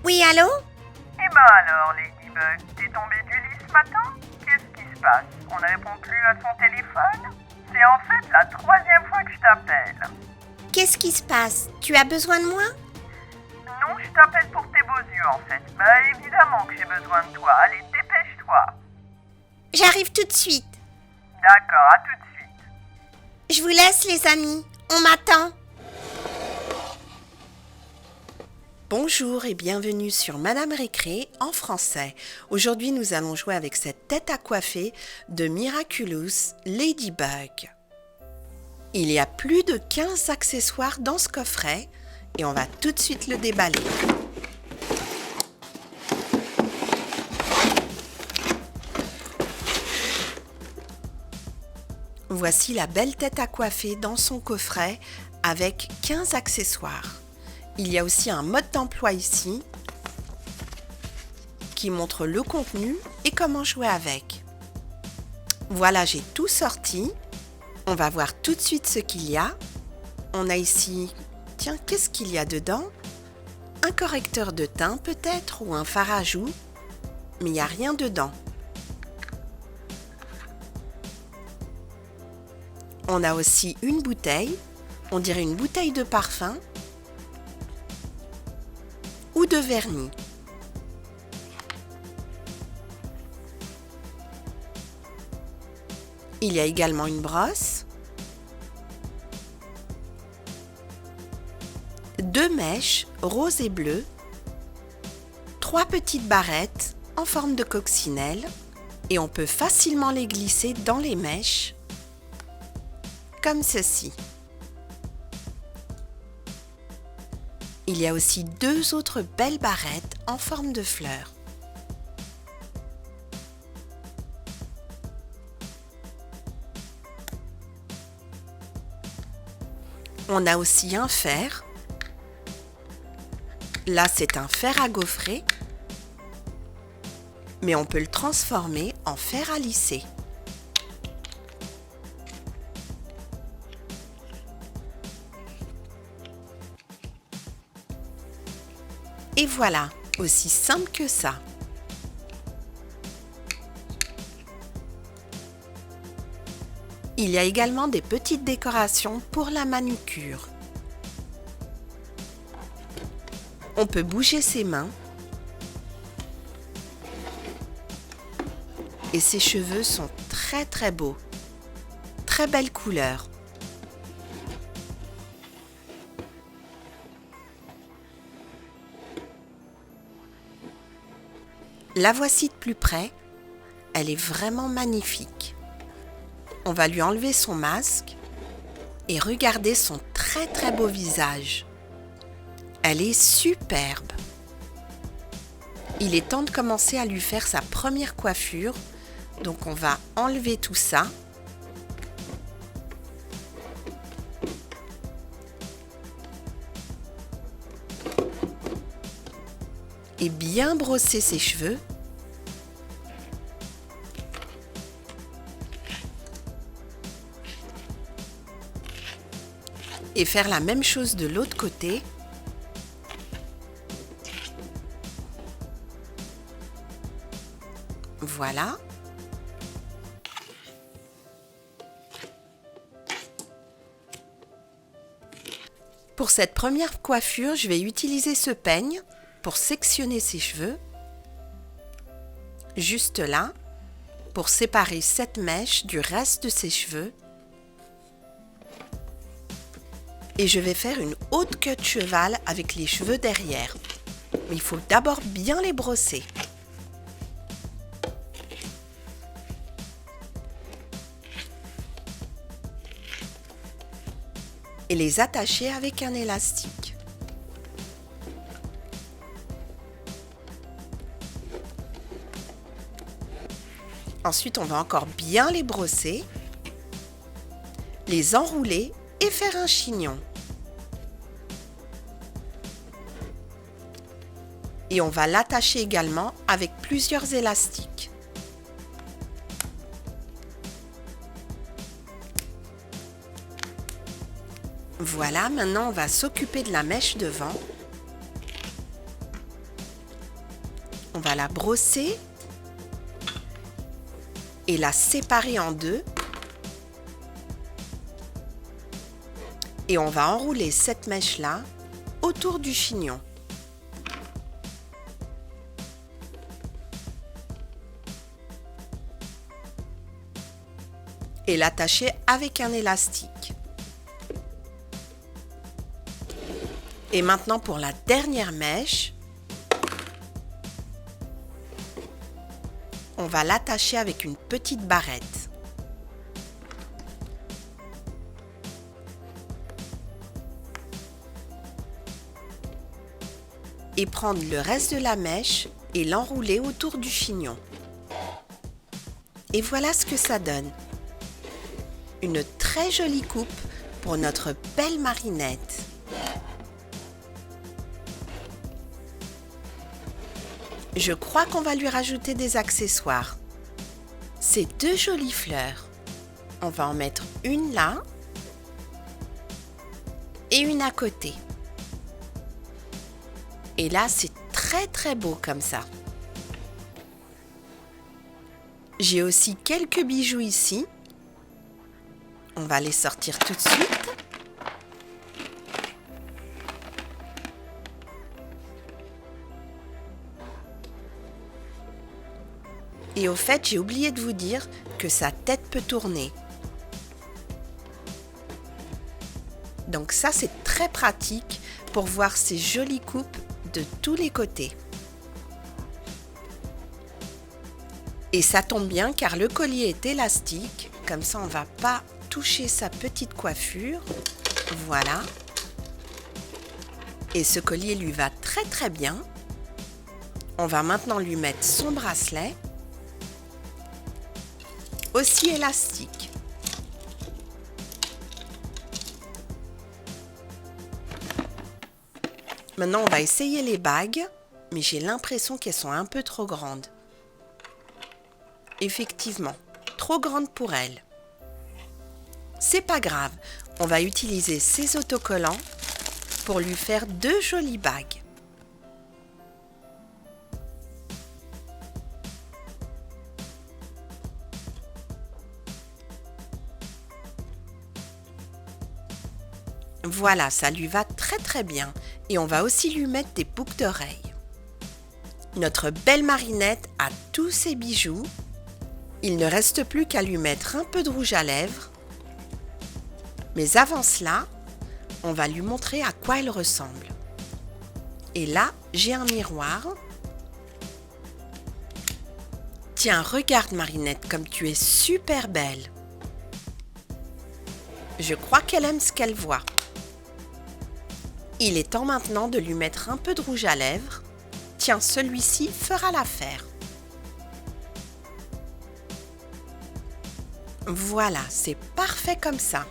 Oui, allô? Eh ben alors, Ladybug, t'es tombée du lit ce matin? Qu'est-ce qui se passe? On ne répond plus à son téléphone? C'est en fait la troisième fois que je t'appelle. Qu'est-ce qui se passe? Tu as besoin de moi? Non, je t'appelle pour tes beaux yeux en fait. Bah évidemment que j'ai besoin de toi. Allez, dépêche-toi. J'arrive tout de suite. D'accord, à tout de suite. Je vous laisse, les amis. On m'attend. Bonjour et bienvenue sur Madame Récré en français. Aujourd'hui, nous allons jouer avec cette tête à coiffer de Miraculous Ladybug. Il y a plus de 15 accessoires dans ce coffret et on va tout de suite le déballer. Voici la belle tête à coiffer dans son coffret avec 15 accessoires. Il y a aussi un mode d'emploi ici qui montre le contenu et comment jouer avec. Voilà, j'ai tout sorti. On va voir tout de suite ce qu'il y a. On a ici, tiens, qu'est-ce qu'il y a dedans? Un correcteur de teint peut-être ou un fard à joues, mais il n'y a rien dedans. On a aussi une bouteille, on dirait une bouteille de parfum ou de vernis. Il y a également une brosse, 2 mèches rose et bleu, 3 petites barrettes en forme de coccinelle et on peut facilement les glisser dans les mèches comme ceci. Il y a aussi 2 autres belles barrettes en forme de fleurs. On a aussi un fer. Là, c'est un fer à gaufrer, mais on peut le transformer en fer à lisser. Et voilà, aussi simple que ça. Il y a également des petites décorations pour la manucure. On peut bouger ses mains et ses cheveux sont très beaux. Très belle couleur. La voici de plus près. Elle est vraiment magnifique. On va lui enlever son masque et regarder son très beau visage. Elle est superbe. Il est temps de commencer à lui faire sa première coiffure. Donc on va enlever tout ça. Et bien brosser ses cheveux. Et faire la même chose de l'autre côté. Voilà. Pour cette première coiffure, je vais utiliser ce peigne pour sectionner ses cheveux. Juste là, pour séparer cette mèche du reste de ses cheveux. Et je vais faire une haute queue de cheval avec les cheveux derrière. Mais il faut d'abord bien les brosser. Et les attacher avec un élastique. Ensuite, on va encore bien les brosser, les enrouler et faire un chignon. Et on va l'attacher également avec plusieurs élastiques. Voilà, maintenant on va s'occuper de la mèche devant. On va la brosser et la séparer en deux. Et on va enrouler cette mèche-là autour du chignon. Et l'attacher avec un élastique. Et maintenant pour la dernière mèche, on va l'attacher avec une petite barrette. Et prendre le reste de la mèche et l'enrouler autour du chignon. Et voilà ce que ça donne. Une très jolie coupe pour notre belle Marinette. Je crois qu'on va lui rajouter des accessoires. Ces deux jolies fleurs. On va en mettre une là et une à côté. Et là, c'est très très beau comme ça. J'ai aussi quelques bijoux ici. On va les sortir tout de suite. Et au fait, j'ai oublié de vous dire que sa tête peut tourner. Donc ça, c'est très pratique pour voir ces jolies coupes de tous les côtés. Et ça tombe bien car le collier est élastique, comme ça on ne va pas toucher sa petite coiffure. Voilà. Et ce collier lui va très très bien. On va maintenant lui mettre son bracelet, aussi élastique. Maintenant, on va essayer les bagues, mais j'ai l'impression qu'elles sont un peu trop grandes. Effectivement, trop grandes pour elle. C'est pas grave, on va utiliser ces autocollants pour lui faire deux jolies bagues. Voilà, ça lui va très très bien. Et on va aussi lui mettre des boucles d'oreilles. Notre belle Marinette a tous ses bijoux. Il ne reste plus qu'à lui mettre un peu de rouge à lèvres. Mais avant cela, on va lui montrer à quoi elle ressemble. Et là, j'ai un miroir. Tiens, regarde Marinette, comme tu es super belle. Je crois qu'elle aime ce qu'elle voit. Il est temps maintenant de lui mettre un peu de rouge à lèvres. Tiens, celui-ci fera l'affaire. Voilà, c'est parfait comme ça.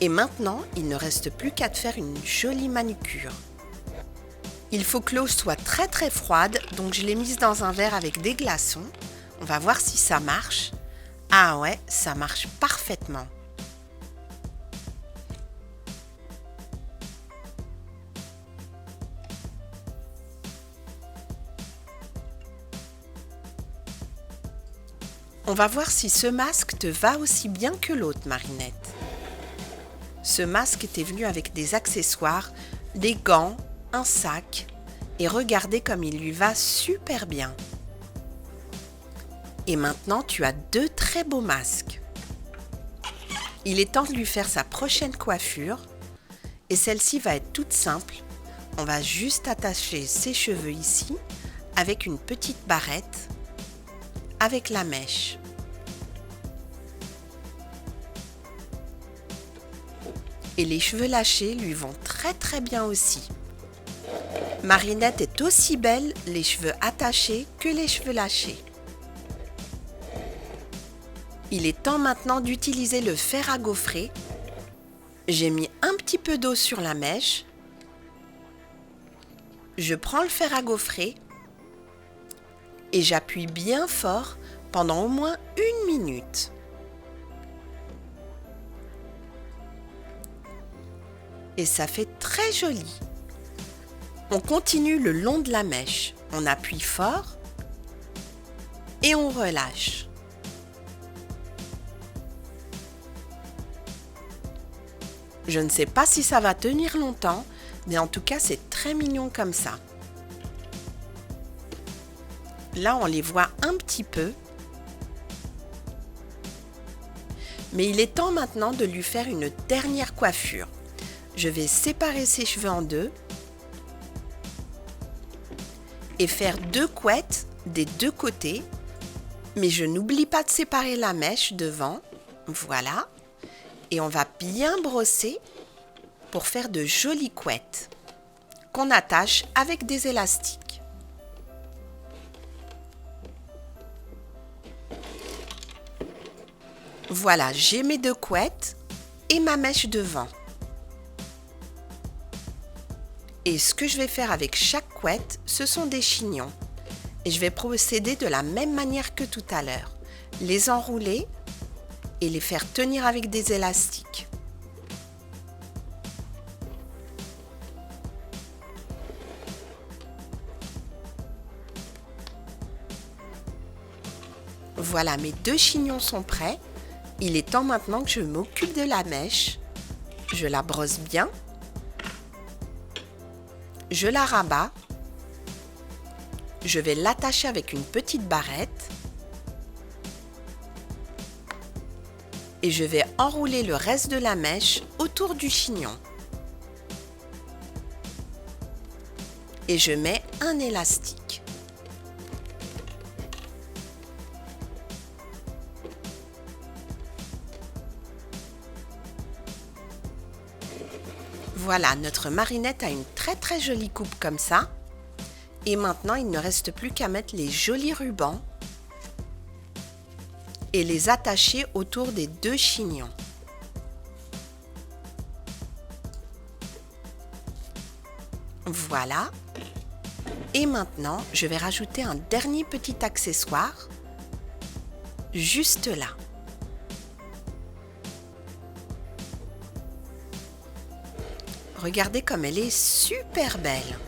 Et maintenant, il ne reste plus qu'à te faire une jolie manucure. Il faut que l'eau soit très très froide, donc je l'ai mise dans un verre avec des glaçons. On va voir si ça marche. Ah ouais, ça marche parfaitement. On va voir si ce masque te va aussi bien que l'autre, Marinette. Ce masque était venu avec des accessoires, des gants, un sac, et regardez comme il lui va super bien. Et maintenant, tu as deux très beaux masques. Il est temps de lui faire sa prochaine coiffure, et celle-ci va être toute simple. On va juste attacher ses cheveux ici, avec une petite barrette, avec la mèche. Et les cheveux lâchés lui vont très très bien aussi. Marinette est aussi belle les cheveux attachés que les cheveux lâchés. Il est temps maintenant d'utiliser le fer à gaufrer. J'ai mis un petit peu d'eau sur la mèche. Je prends le fer à gaufrer et j'appuie bien fort pendant au moins 1 minute. Et ça fait très joli. On continue le long de la mèche. On appuie fort et on relâche. Je ne sais pas si ça va tenir longtemps, mais en tout cas, c'est très mignon comme ça. Là, on les voit un petit peu. Mais il est temps maintenant de lui faire une dernière coiffure. Je vais séparer ses cheveux en deux et faire 2 couettes des 2 côtés. Mais je n'oublie pas de séparer la mèche devant. Voilà. Et on va bien brosser pour faire de jolies couettes qu'on attache avec des élastiques. Voilà, j'ai mes 2 couettes et ma mèche devant. Et ce que je vais faire avec chaque couette, ce sont des chignons. Et je vais procéder de la même manière que tout à l'heure. Les enrouler et les faire tenir avec des élastiques. Voilà, mes 2 chignons sont prêts. Il est temps maintenant que je m'occupe de la mèche. Je la brosse bien. Je la rabats. Je vais l'attacher avec une petite barrette. Et je vais enrouler le reste de la mèche autour du chignon. Et je mets un élastique. Voilà, notre marinette a une très jolie coupe comme ça. Et maintenant, il ne reste plus qu'à mettre les jolis rubans et les attacher autour des 2 chignons. Voilà. Et maintenant, je vais rajouter un dernier petit accessoire juste là. Regardez comme elle est super belle.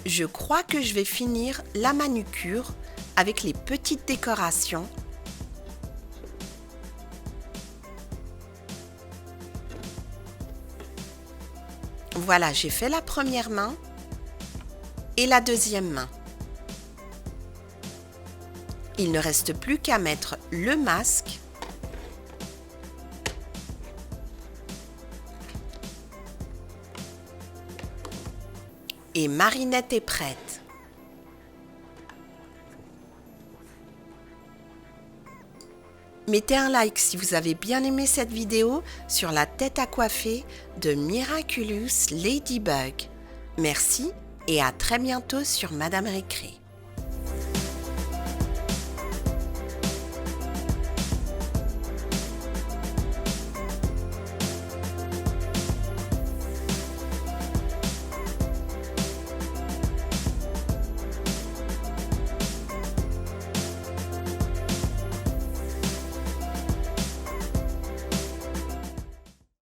Je crois que je vais finir la manucure avec les petites décorations. Voilà, j'ai fait la première main et la deuxième main. Il ne reste plus qu'à mettre le masque et Marinette est prête. Mettez un like si vous avez bien aimé cette vidéo sur la tête à coiffer de Miraculous Ladybug. Merci et à très bientôt sur Madame Récré.